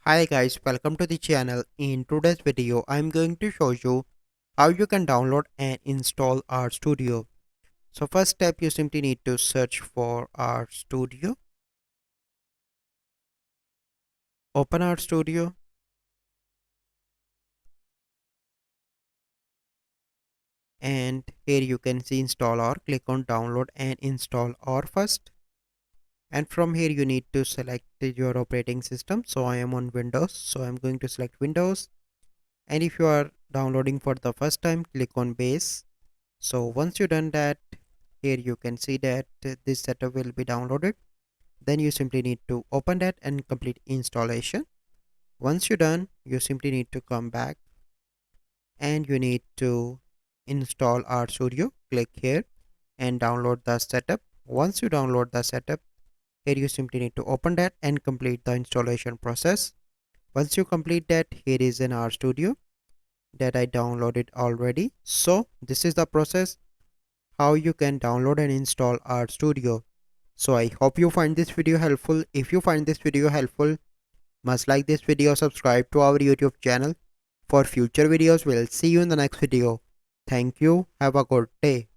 Hi guys, welcome to the channel. In today's video, I'm going to show you how you can download and install RStudio. So first step, you simply need to search for RStudio. Open RStudio and here you can see install or click on download and install or first. And from here you need to select your operating system. So I am on Windows, so I'm going to select Windows. And if you are downloading for the first time, click on base. So once you done that, here you can see that this setup will be downloaded. Then you simply need to open that and complete installation. Once you're done, you simply need to come back and you need to install RStudio. Click here and download the setup. Once you download the setup, here you simply need to open that and complete the installation process. Once you complete that, here is an RStudio that I downloaded already. So this is the process how you can download and install RStudio. So I hope you find this video helpful. If you find this video helpful, must like this video, subscribe to our YouTube channel for future videos. We'll see you in the next video. Thank you. Have a good day.